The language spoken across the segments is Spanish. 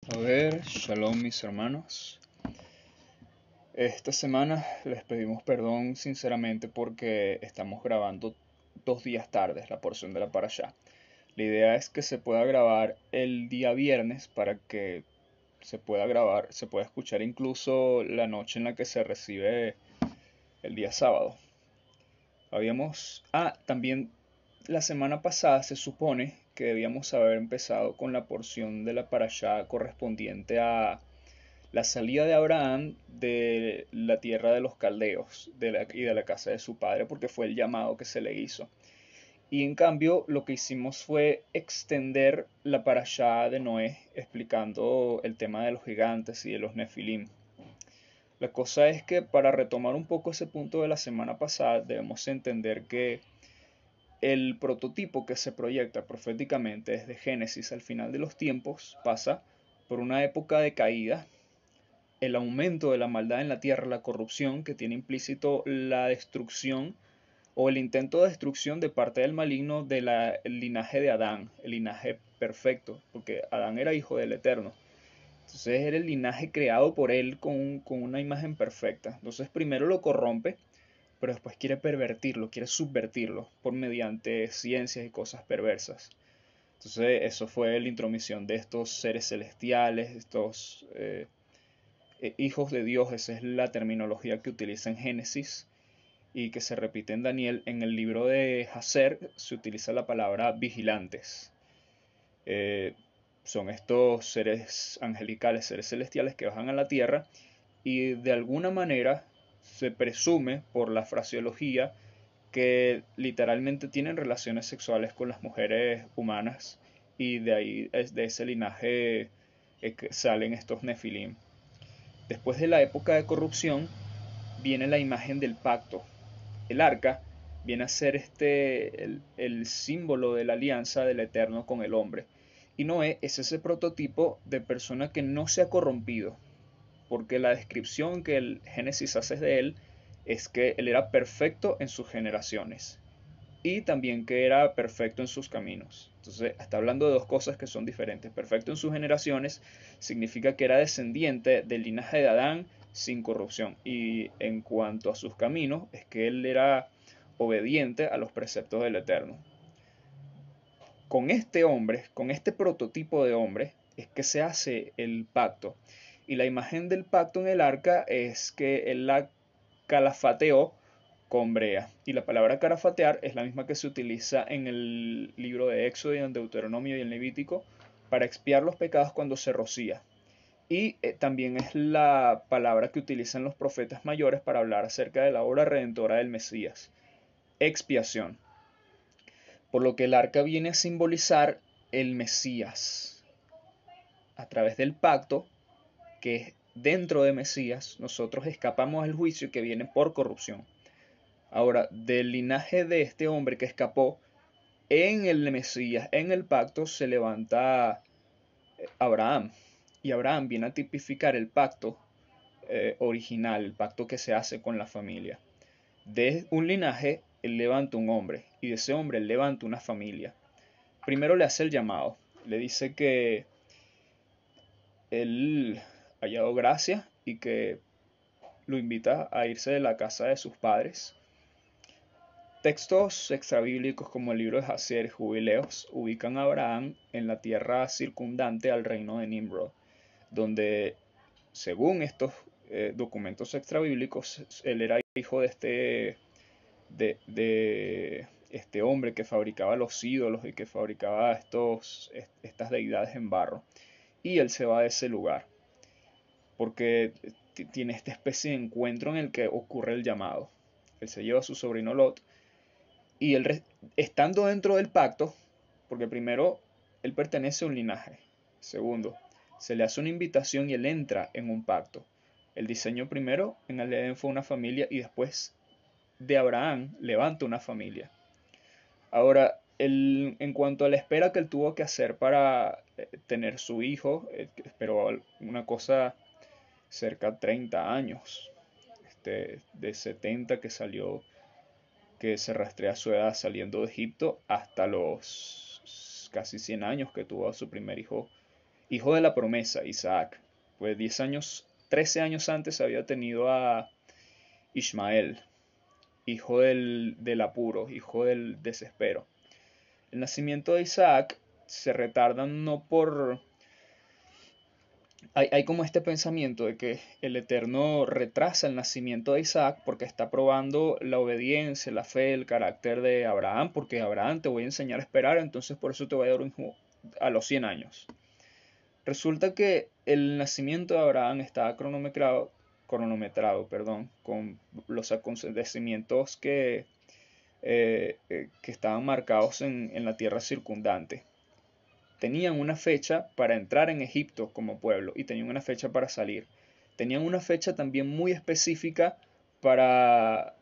Shalom mis hermanos. Esta semana les pedimos perdón sinceramente porque estamos grabando 2 días tarde la porción de la parashá. La idea es que se pueda grabar el día viernes para que se pueda escuchar incluso la noche en la que se recibe el día sábado. También la semana pasada se supone que debíamos haber empezado con la porción de la parashá correspondiente a la salida de Abraham de la tierra de los caldeos y de la casa de su padre, porque fue el llamado que se le hizo. Y en cambio, lo que hicimos fue extender la parashá de Noé, explicando el tema de los gigantes y de los nefilim. La cosa es que para retomar un poco ese punto de la semana pasada, debemos entender que el prototipo que se proyecta proféticamente desde Génesis al final de los tiempos pasa por una época de caída, el aumento de la maldad en la tierra, la corrupción que tiene implícito la destrucción o el intento de destrucción de parte del maligno del linaje de Adán, el linaje perfecto, porque Adán era hijo del Eterno. Entonces era el linaje creado por él con una imagen perfecta. Entonces primero lo corrompe, pero después quiere pervertirlo, quiere subvertirlo por mediante ciencias y cosas perversas. Entonces eso fue la intromisión de estos seres celestiales, estos hijos de Dios. Esa es la terminología que utiliza en Génesis y que se repite en Daniel. En el libro de Hazer se utiliza la palabra vigilantes. Eh, Son estos seres angelicales, seres celestiales que bajan a la tierra y de alguna manera se presume por la fraseología que literalmente tienen relaciones sexuales con las mujeres humanas y de ahí, de ese linaje, que salen estos nefilim. Después de la época de corrupción viene la imagen del pacto. El arca viene a ser el símbolo de la alianza del Eterno con el hombre. Y Noé es ese prototipo de persona que no se ha corrompido, porque la descripción que el Génesis hace de él es que él era perfecto en sus generaciones y también que era perfecto en sus caminos. Entonces está hablando de dos cosas que son diferentes. Perfecto en sus generaciones significa que era descendiente del linaje de Adán sin corrupción. Y en cuanto a sus caminos, es que él era obediente a los preceptos del Eterno. Con este hombre, con este prototipo de hombre, es que se hace el pacto. Y la imagen del pacto en el arca es que él la calafateó con brea. Y la palabra carafatear es la misma que se utiliza en el libro de Éxodo y en Deuteronomio y en Levítico para expiar los pecados cuando se rocía. Y también es la palabra que utilizan los profetas mayores para hablar acerca de la obra redentora del Mesías. Expiación. Por lo que el arca viene a simbolizar el Mesías. A través del pacto, que es dentro de Mesías, nosotros escapamos al juicio que viene por corrupción. Ahora, del linaje de este hombre que escapó, en el Mesías, en el pacto, se levanta Abraham. Y Abraham viene a tipificar el pacto original, el pacto que se hace con la familia. De un linaje, él levanta un hombre, y de ese hombre él levanta una familia. Primero le hace el llamado, le dice que él ha hallado gracia y que lo invita a irse de la casa de sus padres. Textos extrabíblicos como el libro de Jacier y Jubileos ubican a Abraham en la tierra circundante al reino de Nimrod, donde, según estos documentos extrabíblicos, él era hijo de este hombre que fabricaba los ídolos y que fabricaba estas deidades en barro. Y él se va de ese lugar, porque tiene esta especie de encuentro en el que ocurre el llamado. Él se lleva a su sobrino Lot y él, estando dentro del pacto, porque primero él pertenece a un linaje, segundo, se le hace una invitación y él entra en un pacto. El diseño primero en el Edén fue una familia y después de Abraham levanta una familia. Ahora, en cuanto a la espera que él tuvo que hacer para tener su hijo, esperó una cosa cerca de 30 años, de 70 que salió, que se rastrea su edad saliendo de Egipto hasta los casi 100 años que tuvo a su primer hijo hijo de la promesa, Isaac. Pues 10 años, 13 años antes había tenido a Ismael, hijo del apuro, hijo del desespero. El nacimiento de Isaac se retarda no por... Hay como este pensamiento de que el Eterno retrasa el nacimiento de Isaac porque está probando la obediencia, la fe, el carácter de Abraham, porque Abraham te voy a enseñar a esperar, entonces por eso te voy a dar un hijo a los 100 años. Resulta que el nacimiento de Abraham estaba cronometrado, con los acontecimientos que estaban marcados en la tierra circundante. Tenían una fecha para entrar en Egipto como pueblo y tenían una fecha para salir. Tenían una fecha también muy específica para,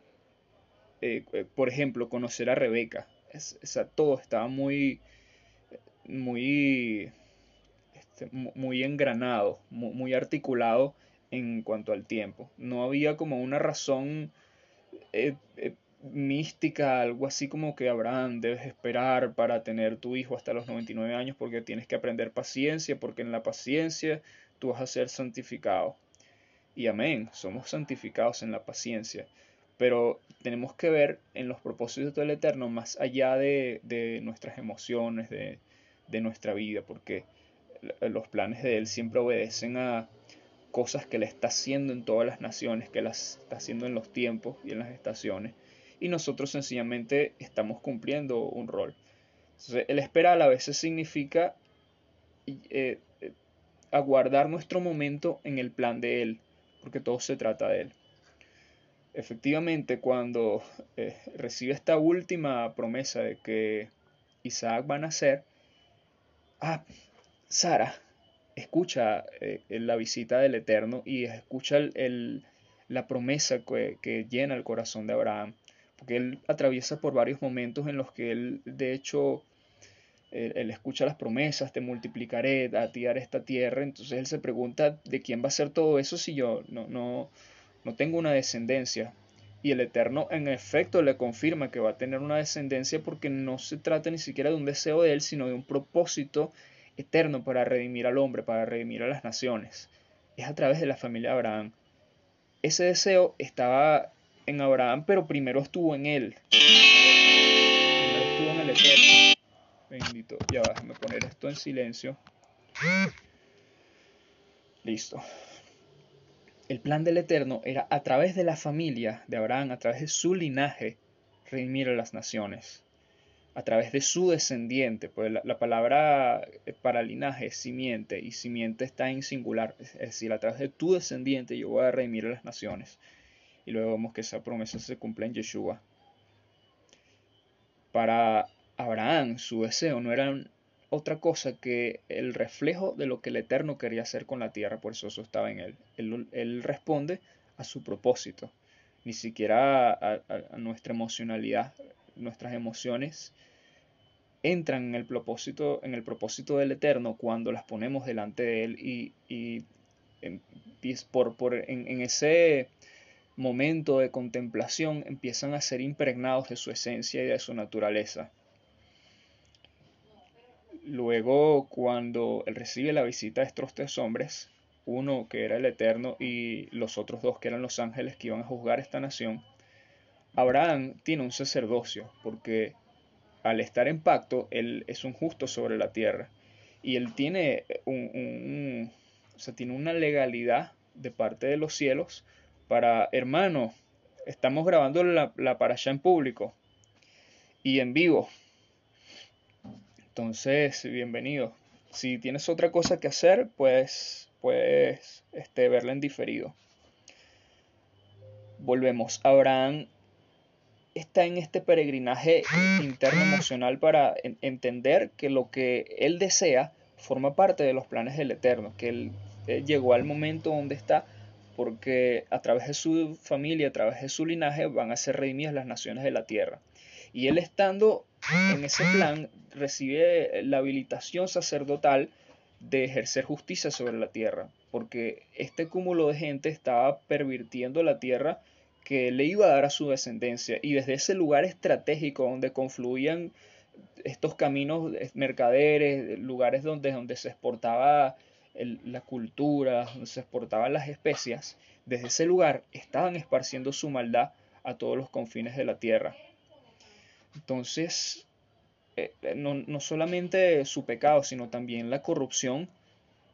por ejemplo, conocer a Rebeca. Todo estaba muy, muy engranado, muy articulado en cuanto al tiempo. No había como una razón eh, eh, mística, algo así como que Abraham, debes esperar para tener tu hijo hasta los 99 años porque tienes que aprender paciencia, porque en la paciencia tú vas a ser santificado. Y amén, somos santificados en la paciencia. Pero tenemos que ver en los propósitos del Eterno más allá de nuestras emociones, de nuestra vida, porque los planes de Él siempre obedecen a cosas que Él está haciendo en todas las naciones, que las está haciendo en los tiempos y en las estaciones, y nosotros sencillamente estamos cumpliendo un rol. Entonces, el esperar a veces significa eh, eh, aguardar nuestro momento en el plan de Él, porque todo se trata de Él. Efectivamente, cuando recibe esta última promesa de que Isaac va a nacer, ah, Sara escucha la visita del Eterno y escucha la promesa que llena el corazón de Abraham, porque él atraviesa por varios momentos en los que él, de hecho, él escucha las promesas, te multiplicaré, a ti haré esta tierra, entonces él se pregunta de quién va a ser todo eso si yo no tengo una descendencia. Y el Eterno en efecto le confirma que va a tener una descendencia porque no se trata ni siquiera de un deseo de él, sino de un propósito eterno para redimir al hombre, para redimir a las naciones. Es a través de la familia de Abraham. Ese deseo estaba en Abraham, pero primero estuvo en él. Primero estuvo en el Eterno. Bendito. Ya va, déjame poner esto en silencio. Listo. El plan del Eterno era a través de la familia de Abraham, a través de su linaje, redimir a las naciones. A través de su descendiente, pues la palabra para linaje es simiente y simiente está en singular, es decir, a través de tu descendiente yo voy a redimir a las naciones. Y luego vemos que esa promesa se cumple en Yeshua. Para Abraham su deseo no era otra cosa que el reflejo de lo que el Eterno quería hacer con la tierra, por eso estaba en él. Él responde a su propósito, ni siquiera a nuestra emocionalidad, nuestras emociones entran en el propósito del Eterno cuando las ponemos delante de Él y en, en ese momento de contemplación empiezan a ser impregnados de su esencia y de su naturaleza. Luego, cuando él recibe la visita de estos tres hombres, uno que era el Eterno y los otros dos que eran los ángeles que iban a juzgar esta nación, Abraham tiene un sacerdocio porque al estar en pacto, él es un justo sobre la tierra. Y él tiene o sea, tiene una legalidad de parte de los cielos para, hermano, estamos grabando la parasha en público y en vivo. Entonces, bienvenido. Si tienes otra cosa que hacer, pues puedes verla en diferido. Volvemos. Abraham está en este peregrinaje interno emocional para entender que lo que él desea forma parte de los planes del Eterno, que él llegó al momento donde está porque a través de su familia, a través de su linaje van a ser redimidas las naciones de la tierra. Y él estando en ese plan recibe la habilitación sacerdotal de ejercer justicia sobre la tierra, porque este cúmulo de gente estaba pervirtiendo la tierra que le iba a dar a su descendencia y desde ese lugar estratégico donde confluían estos caminos mercaderes, lugares donde se exportaba la cultura, donde se exportaban las especias, desde ese lugar estaban esparciendo su maldad a todos los confines de la tierra. Entonces, no solamente su pecado, sino también la corrupción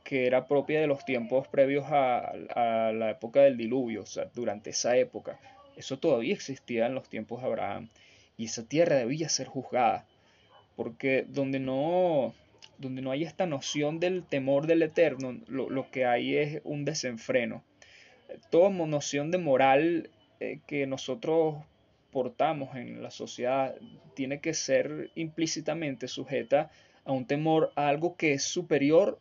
que era propia de los tiempos previos a la época del diluvio, o sea, durante esa época. Eso todavía existía en los tiempos de Abraham. Y esa tierra debía ser juzgada, porque donde no hay esta noción del temor del eterno, lo que hay es un desenfreno. Toda noción de moral que nosotros portamos en la sociedad tiene que ser implícitamente sujeta a un temor a algo que es superior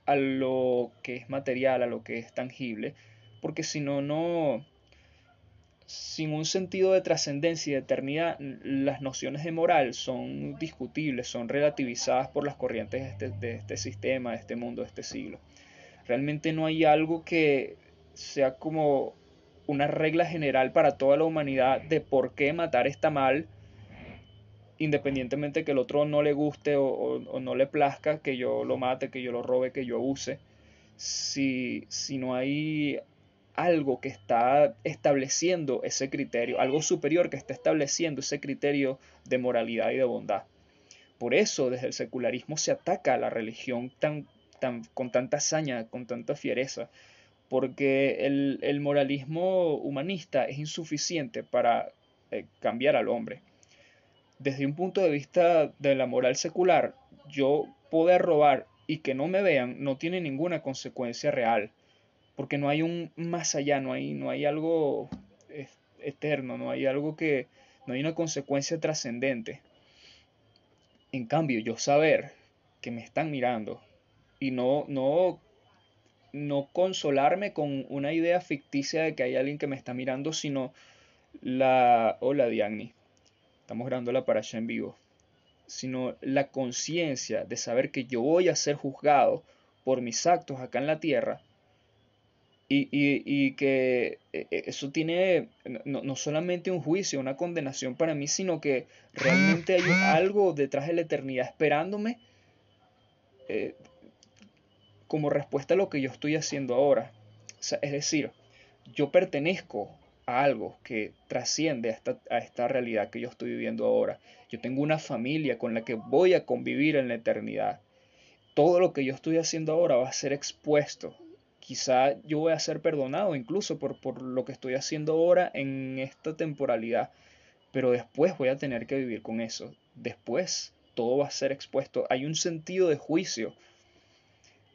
a lo que es material, a lo que es tangible, porque si no, sin un sentido de trascendencia y de eternidad, las nociones de moral son discutibles, son relativizadas por las corrientes de este sistema, de este mundo, de este siglo. Realmente no hay algo que sea como una regla general para toda la humanidad de por qué matar está mal, independientemente que el otro no le guste o no le plazca, que yo lo mate, que yo lo robe, que yo abuse. Si no hay algo que está estableciendo ese criterio, algo superior que está estableciendo ese criterio de moralidad y de bondad. Por eso desde el secularismo se ataca a la religión con tanta hazaña, con tanta fiereza, porque el moralismo humanista es insuficiente para cambiar al hombre. Desde un punto de vista de la moral secular, yo poder robar y que no me vean no tiene ninguna consecuencia real, porque no hay un más allá, no hay algo eterno, no hay una consecuencia trascendente. En cambio, yo saber que me están mirando y no consolarme con una idea ficticia de que hay alguien que me está mirando, sino hola Diagni, estamos grabando la parasha en vivo, sino la conciencia de saber que yo voy a ser juzgado por mis actos acá en la tierra y que eso tiene no solamente un juicio, una condenación para mí, sino que realmente hay algo detrás de la eternidad esperándome eh, como respuesta a lo que yo estoy haciendo ahora. O sea, es decir, yo pertenezco a algo que trasciende a esta realidad que yo estoy viviendo ahora. Yo tengo una familia con la que voy a convivir en la eternidad. Todo lo que yo estoy haciendo ahora va a ser expuesto. Quizá yo voy a ser perdonado incluso por lo que estoy haciendo ahora en esta temporalidad, pero después voy a tener que vivir con eso. Después todo va a ser expuesto. Hay un sentido de juicio.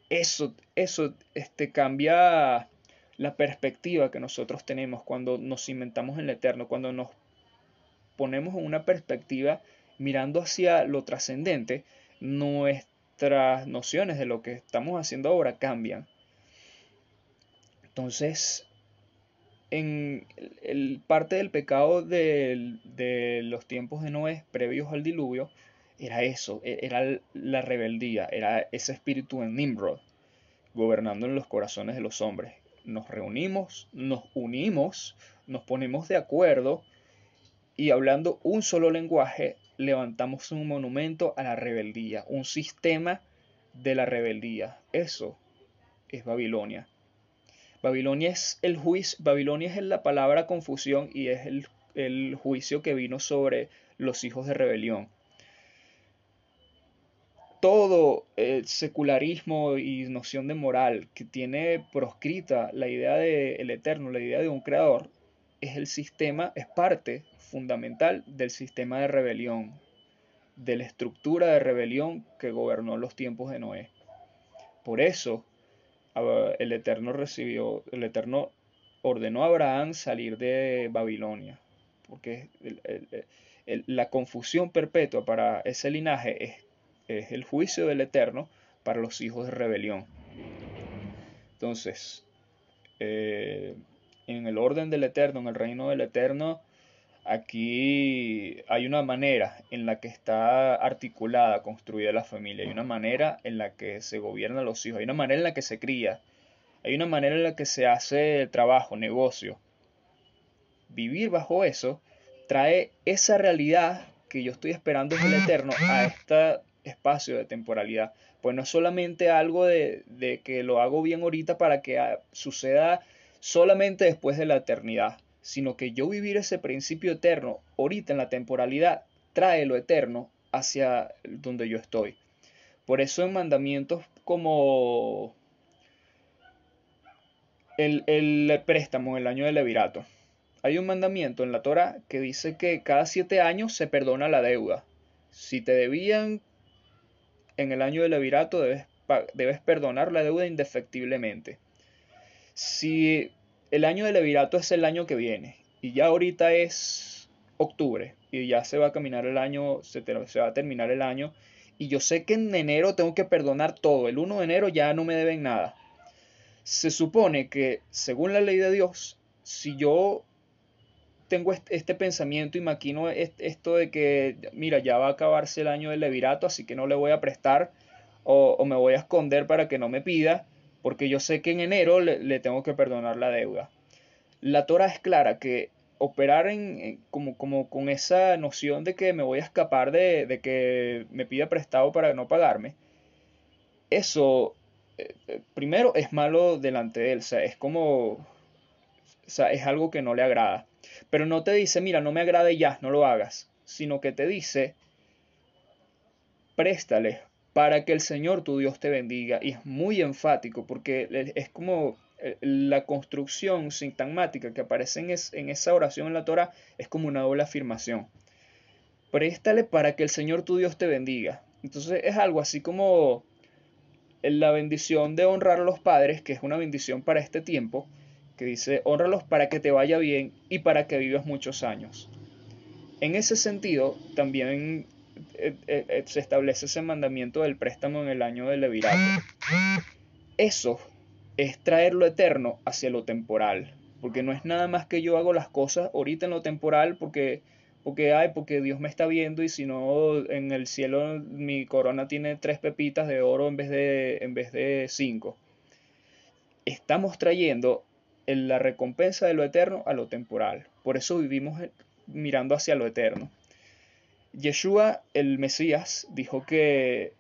Eso cambia la perspectiva que nosotros tenemos cuando nos inventamos en lo eterno, cuando nos ponemos en una perspectiva mirando hacia lo trascendente, nuestras nociones de lo que estamos haciendo ahora cambian. Entonces, en parte del pecado de los tiempos de Noé previos al diluvio era eso, era la rebeldía, era ese espíritu en Nimrod gobernando en los corazones de los hombres. Nos reunimos, nos unimos, nos ponemos de acuerdo y hablando un solo lenguaje levantamos un monumento a la rebeldía, un sistema de la rebeldía. Eso es Babilonia. Babilonia es el juicio, Babilonia es la palabra confusión y es el juicio que vino sobre los hijos de rebelión. Todo el secularismo y noción de moral que tiene proscrita la idea del eterno, la idea de un creador, es el sistema, es parte fundamental del sistema de rebelión, de la estructura de rebelión que gobernó los tiempos de Noé. Por eso el Eterno ordenó a Abraham salir de Babilonia, porque la confusión perpetua para ese linaje es el juicio del Eterno para los hijos de rebelión. Entonces, en el orden del Eterno, en el reino del Eterno, aquí hay una manera en la que está articulada, construida la familia, hay una manera en la que se gobiernan los hijos, hay una manera en la que se cría, hay una manera en la que se hace trabajo, negocio. Vivir bajo eso trae esa realidad que yo estoy esperando es el eterno a este espacio de temporalidad. Pues no es solamente algo de que lo hago bien ahorita para que suceda solamente después de la eternidad, sino que yo vivir ese principio eterno ahorita en la temporalidad trae lo eterno hacia donde yo estoy. Por eso en mandamientos como el préstamo en el año del levirato, hay un mandamiento en la Torah que dice que cada 7 años se perdona la deuda. Si te debían en el año del levirato, debes perdonar la deuda indefectiblemente. Si el año del levirato es el año que viene y ya ahorita es octubre y ya se va a caminar el año, se va a terminar el año, y yo sé que en enero tengo que perdonar todo, el 1 de enero ya no me deben nada. Se supone que, según la ley de Dios, si yo tengo este pensamiento y maquino esto de que, mira, ya va a acabarse el año del levirato, así que no le voy a prestar o me voy a esconder para que no me pida, porque yo sé que en enero le tengo que perdonar la deuda. La Torah es clara que operar como con esa noción de que me voy a escapar de que me pida prestado para no pagarme, eso primero es malo delante de él, o sea, es como, o sea, es algo que no le agrada. Pero no te dice, mira, no me agrada y ya, no lo hagas, sino que te dice, préstale para que el Señor tu Dios te bendiga. Y es muy enfático porque es como la construcción sintáctica que aparece en esa oración en la Torah es como una doble afirmación. Préstale para que el Señor tu Dios te bendiga. Entonces es algo así como la bendición de honrar a los padres, que es una bendición para este tiempo, que dice, honralos para que te vaya bien y para que vivas muchos años. En ese sentido, también se establece ese mandamiento del préstamo en el año del levirato. Eso es traer lo eterno hacia lo temporal, porque no es nada más que yo hago las cosas ahorita en lo temporal porque Dios me está viendo, y si no en el cielo mi corona tiene 3 pepitas de oro en vez de 5. Estamos trayendo la recompensa de lo eterno a lo temporal. Por eso vivimos mirando hacia lo eterno. Yeshua, el Mesías, dijo que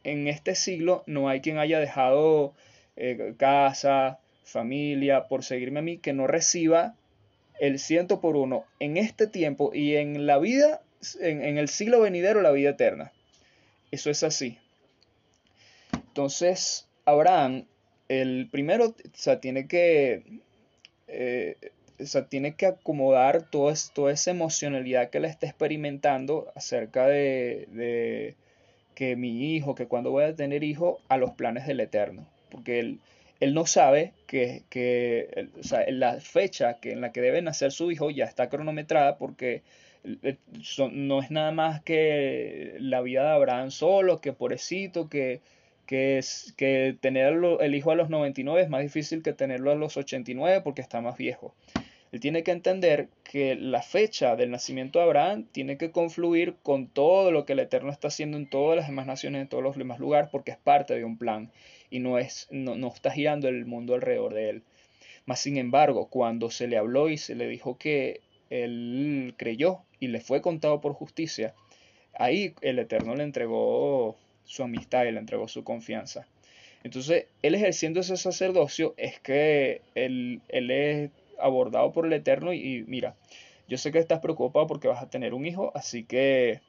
en este siglo no hay quien haya dejado casa, familia, por seguirme a mí, que no reciba el 100 por 1 en este tiempo y en la vida, en el siglo venidero, la vida eterna. Eso es así. Entonces, Abraham, el primero, o sea, eh, tiene que acomodar toda esa emocionalidad que él está experimentando acerca de que mi hijo, que cuando voy a tener hijo, a los planes del Eterno. Porque él no sabe o sea, la fecha en la que debe nacer su hijo ya está cronometrada, porque no es nada más que la vida de Abraham solo, que pobrecito, que tener el hijo a los 99 es más difícil que tenerlo a los 89 porque está más viejo. Él tiene que entender que la fecha del nacimiento de Abraham tiene que confluir con todo lo que el Eterno está haciendo en todas las demás naciones, en todos los demás lugares, porque es parte de un plan y no está girando el mundo alrededor de él. Mas, sin embargo, cuando se le habló y se le dijo que él creyó y le fue contado por justicia, ahí el Eterno le entregó su amistad y le entregó su confianza. Entonces, él ejerciendo ese sacerdocio es que él es abordado por el Eterno y mira, yo sé que estás preocupado porque vas a tener un hijo, así que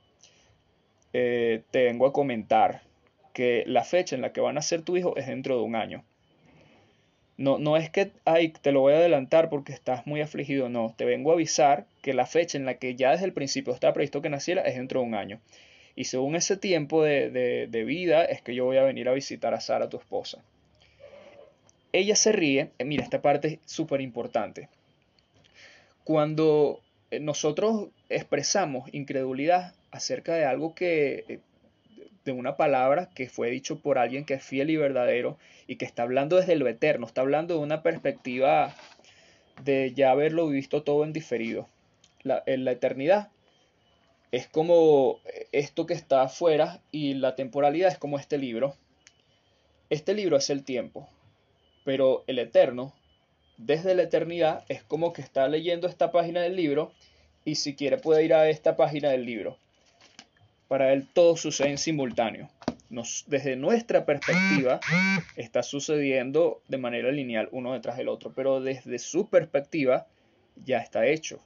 te vengo a comentar que la fecha en la que van a ser tu hijo es dentro de un año. No, no es que, ay, te lo voy a adelantar porque estás muy afligido, no, te vengo a avisar que la fecha en la que ya desde el principio estaba previsto que naciera es dentro de un año. Y según ese tiempo de vida es que yo voy a venir a visitar a Sara, tu esposa. Ella se ríe, mira, esta parte es súper importante. Cuando nosotros expresamos incredulidad acerca de algo de una palabra que fue dicho por alguien que es fiel y verdadero y que está hablando desde lo eterno, está hablando de una perspectiva de ya haberlo visto todo en diferido. En la eternidad es como esto que está afuera y la temporalidad es como este libro. Este libro es el tiempo, pero el eterno, desde la eternidad, es como que está leyendo esta página del libro y si quiere puede ir a esta página del libro. Para él todo sucede en simultáneo. Desde nuestra perspectiva está sucediendo de manera lineal uno detrás del otro, pero desde su perspectiva ya está hecho,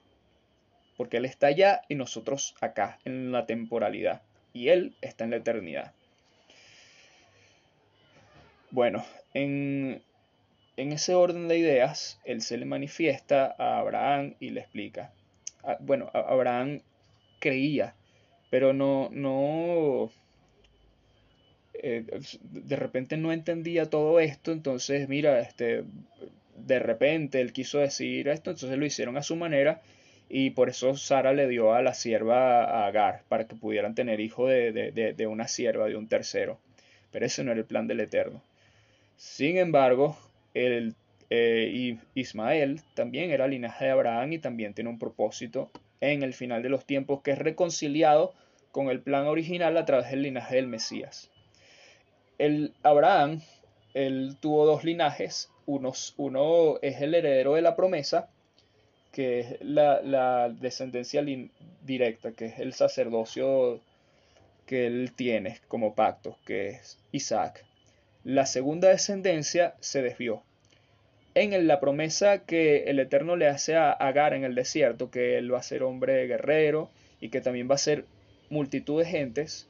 porque él está allá y nosotros acá, en la temporalidad, y él está en la eternidad. Bueno, en ese orden de ideas, él se le manifiesta a Abraham y le explica. Bueno, Abraham creía, pero de repente no entendía todo esto, entonces mira, de repente él quiso decir esto, entonces lo hicieron a su manera y por eso Sara le dio a la sierva a Agar para que pudieran tener hijo de una sierva, de un tercero. Pero ese no era el plan del Eterno. Sin embargo, Ismael también era linaje de Abraham y también tiene un propósito en el final de los tiempos que es reconciliado con el plan original a través del linaje del Mesías. Abraham, él tuvo dos linajes, uno es el heredero de la promesa, que es la descendencia directa, que es el sacerdocio que él tiene como pacto, que es Isaac. La segunda descendencia se desvió. En la promesa que el Eterno le hace a Agar en el desierto, que él va a ser hombre guerrero y que también va a ser multitud de gentes,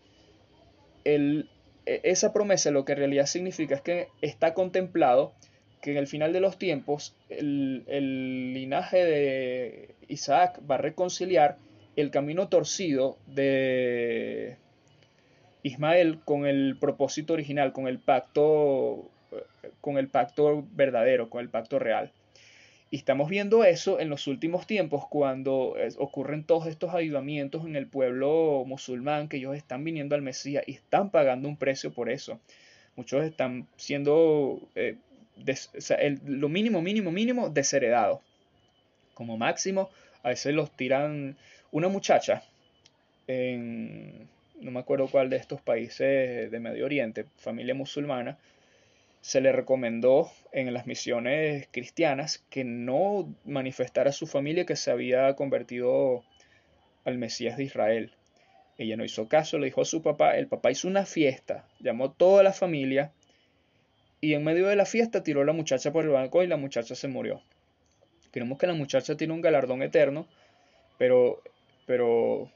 esa promesa lo que en realidad significa es que está contemplado que en el final de los tiempos el linaje de Isaac va a reconciliar el camino torcido de Ismael con el propósito original, con el pacto verdadero, con el pacto real. Y estamos viendo eso en los últimos tiempos cuando ocurren todos estos avivamientos en el pueblo musulmán, que ellos están viniendo al Mesías y están pagando un precio por eso. Muchos están siendo o sea, lo mínimo desheredados. Como máximo, a veces los tiran una muchacha en, no me acuerdo cuál de estos países de Medio Oriente, familia musulmana, se le recomendó en las misiones cristianas que no manifestara a su familia que se había convertido al Mesías de Israel. Ella no hizo caso, le dijo a su papá, el papá hizo una fiesta, llamó a toda la familia y en medio de la fiesta tiró a la muchacha por el balcón y la muchacha se murió. Creemos que la muchacha tiene un galardón eterno, pero, pero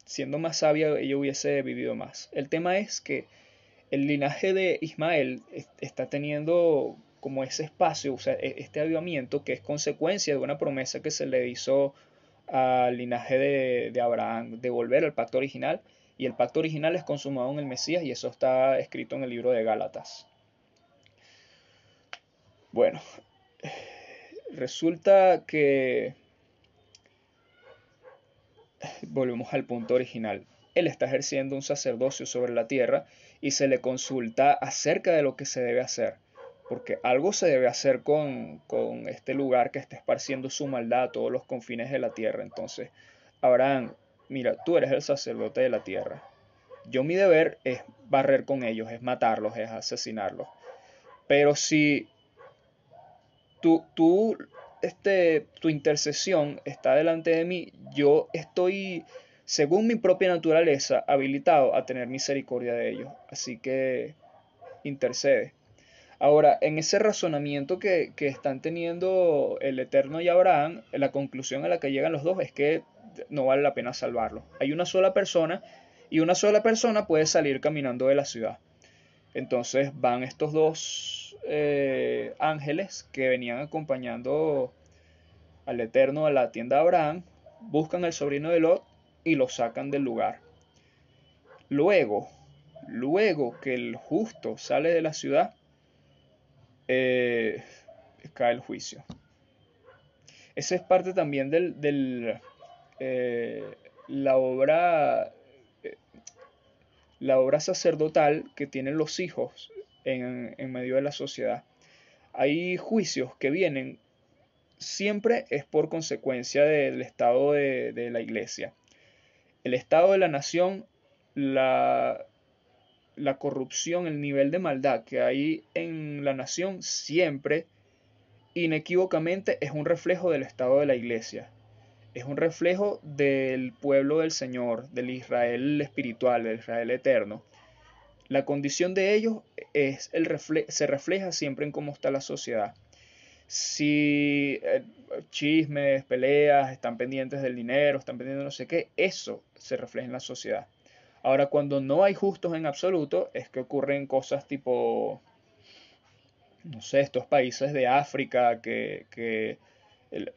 siendo más sabia ella hubiese vivido más. El tema es que el linaje de Ismael está teniendo como ese espacio, o sea, este avivamiento que es consecuencia de una promesa que se le hizo al linaje de Abraham, de volver al pacto original, y el pacto original es consumado en el Mesías, y eso está escrito en el libro de Gálatas. Bueno, resulta que volvemos al punto original. Él está ejerciendo un sacerdocio sobre la tierra y se le consulta acerca de lo que se debe hacer, porque algo se debe hacer con este lugar que está esparciendo su maldad a todos los confines de la tierra. Entonces, Abraham, mira, tú eres el sacerdote de la tierra. Yo mi deber es barrer con ellos, es matarlos, es asesinarlos. Pero si tú tu intercesión está delante de mí, yo estoy, según mi propia naturaleza, habilitado a tener misericordia de ellos. Así que intercede. Ahora, en ese razonamiento que están teniendo el Eterno y Abraham, la conclusión a la que llegan los dos es que no vale la pena salvarlo. Hay una sola persona y una sola persona puede salir caminando de la ciudad. Entonces van estos dos ángeles que venían acompañando al Eterno a la tienda de Abraham, buscan al sobrino de Lot y lo sacan del lugar. Luego, luego que el justo sale de la ciudad, eh, cae el juicio. Esa es parte también eh, la obra eh, la obra sacerdotal que tienen los hijos en medio de la sociedad. Hay juicios que vienen, siempre es por consecuencia del estado de la iglesia. El estado de la nación, la corrupción, el nivel de maldad que hay en la nación siempre, inequívocamente, es un reflejo del estado de la iglesia. es un reflejo del pueblo del Señor, del Israel espiritual, del Israel eterno. La condición de ellos se refleja siempre en cómo está la sociedad. Si chismes, peleas, están pendientes del dinero, están pendientes de no sé qué, eso se refleja en la sociedad. Ahora, cuando no hay justos en absoluto, es que ocurren cosas tipo, no sé, estos países de África que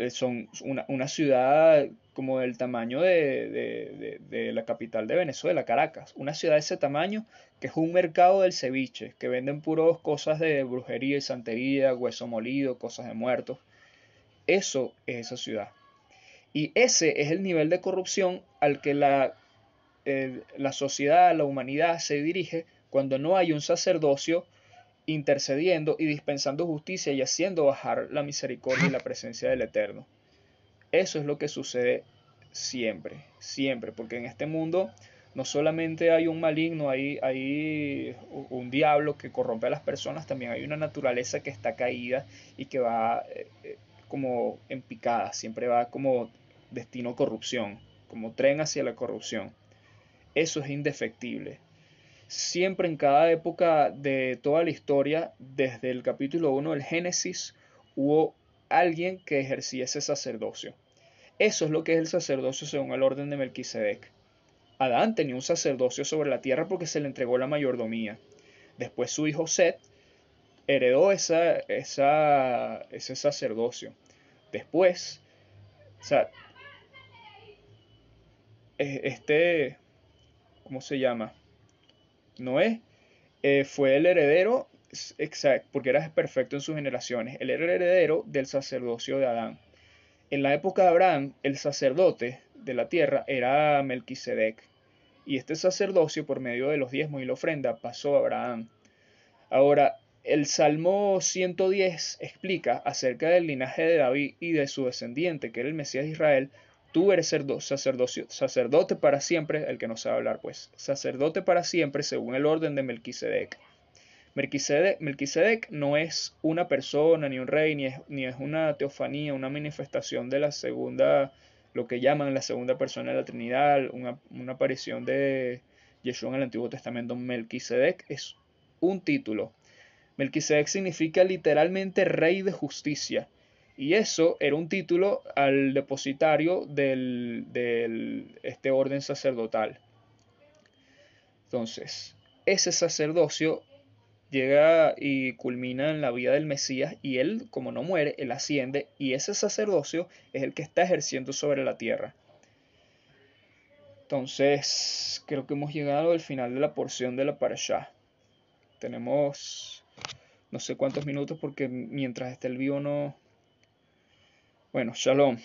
son una ciudad como del tamaño de la capital de Venezuela, Caracas. Una ciudad de ese tamaño que es un mercado del ceviche, que venden puros cosas de brujería y santería, hueso molido, cosas de muertos. Eso es esa ciudad. Y ese es el nivel de corrupción al que la sociedad, la humanidad se dirige cuando no hay un sacerdocio intercediendo y dispensando justicia y haciendo bajar la misericordia y la presencia del Eterno. Eso es lo que sucede siempre, siempre, porque en este mundo no solamente hay un maligno, hay un diablo que corrompe a las personas, también hay una naturaleza que está caída y que va como en picada, siempre va como destino corrupción, como tren hacia la corrupción. Eso es indefectible. Siempre en cada época de toda la historia, desde el capítulo 1 del Génesis, hubo alguien que ejercía ese sacerdocio. Eso es lo que es el sacerdocio según el orden de Melquisedec. Adán tenía un sacerdocio sobre la tierra porque se le entregó la mayordomía. Después su hijo Set heredó ese sacerdocio. Después, o sea, este, ¿cómo se llama? Noé fue el heredero, exacto, porque era perfecto en sus generaciones. Él era el heredero del sacerdocio de Adán. En la época de Abraham, el sacerdote de la tierra era Melquisedec. Y este sacerdocio, por medio de los diezmos y la ofrenda, pasó a Abraham. Ahora, el Salmo 110 explica acerca del linaje de David y de su descendiente, que era el Mesías de Israel. Tú eres sacerdote para siempre, el que no sabe hablar, pues, sacerdote para siempre según el orden de Melquisedec. Melquisedec no es una persona, ni un rey, ni es una teofanía, una manifestación de la segunda, lo que llaman la segunda persona de la Trinidad, una aparición de Yeshua en el Antiguo Testamento. Melquisedec es un título. Melquisedec significa literalmente rey de justicia. Y eso era un título al depositario este orden sacerdotal. Entonces, ese sacerdocio llega y culmina en la vida del Mesías y él, como no muere, él asciende y ese sacerdocio es el que está ejerciendo sobre la tierra. Entonces, creo que hemos llegado al final de la porción de la parashá. Tenemos no sé cuántos minutos porque mientras esté el vivo no... Bueno, shalom.